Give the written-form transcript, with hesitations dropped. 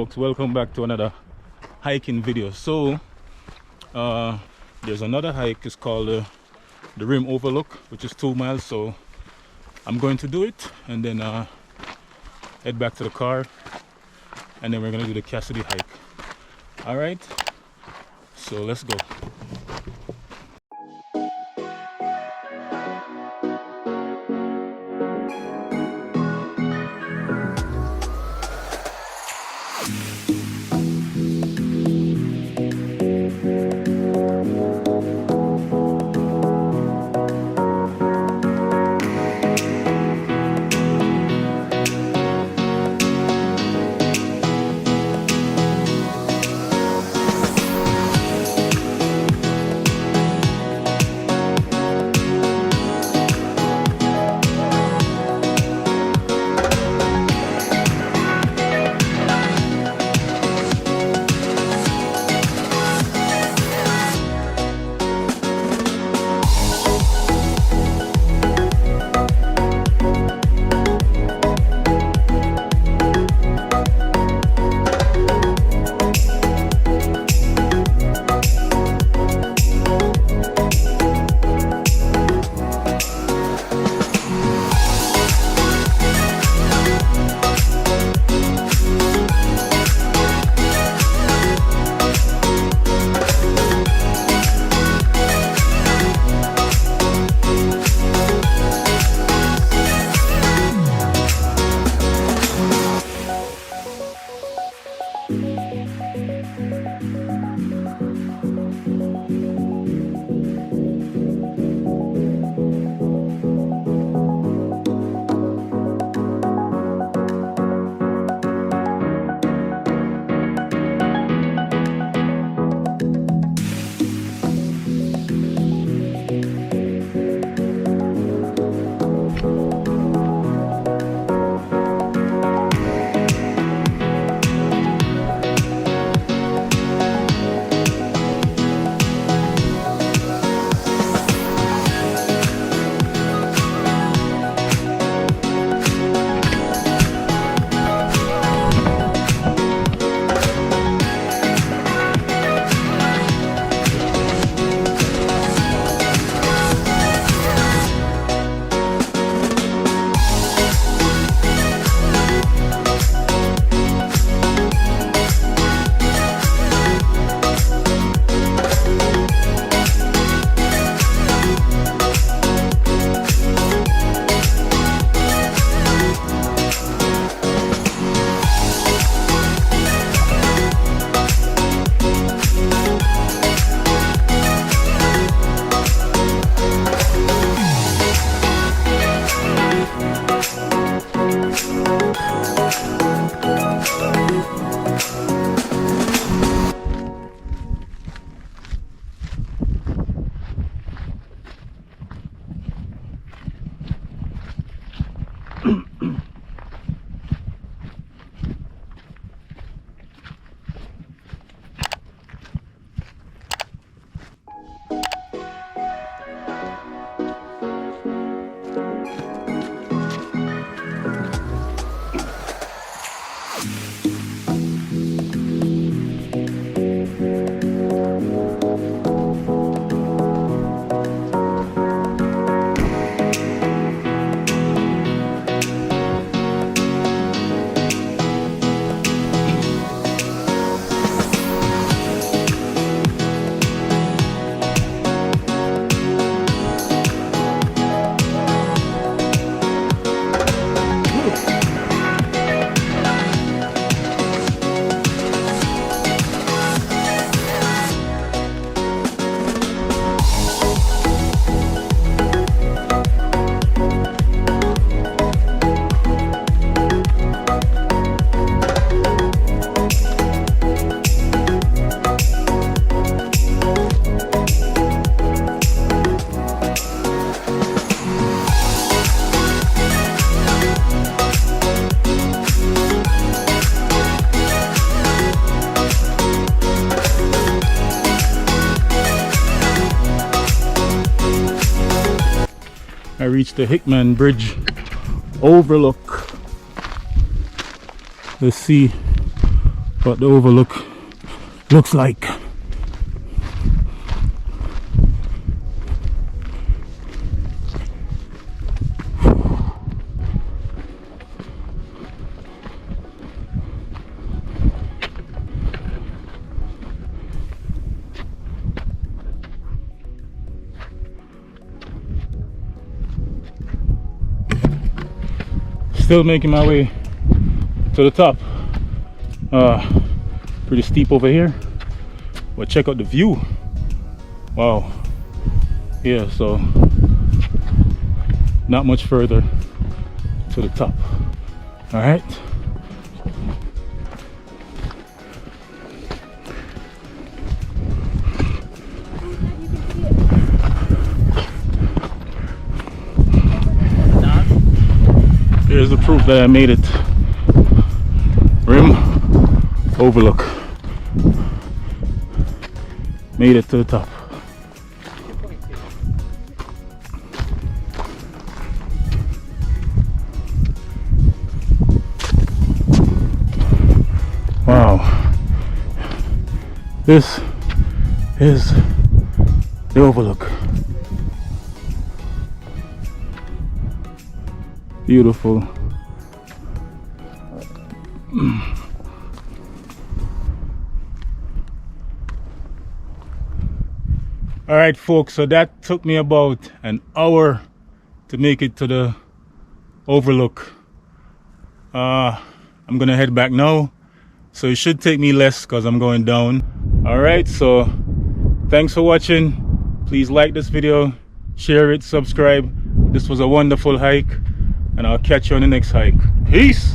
folks, welcome back to another hiking video. So there's another hike. It's called the Rim Overlook, which is 2 miles. So I'm going to do it and then head back to the car, and then we're gonna do the Cassidy hike. All right, so let's go. I reached the Hickman Bridge Overlook. The sea what the overlook looks like. Still making my way to the top. Pretty steep over here, but check out the view. Wow. Yeah, so not much further to the top. All right. Here's the proof that I made it. Rim overlook. Made it to the top. Wow. This is the overlook. Beautiful. All right, folks, so that took me about an hour to make it to the overlook. I'm gonna head back now, so it should take me less because I'm going down. All right, so thanks for watching. Please like this video, share it, subscribe. This was a wonderful hike, and I'll catch you on the next hike. Peace.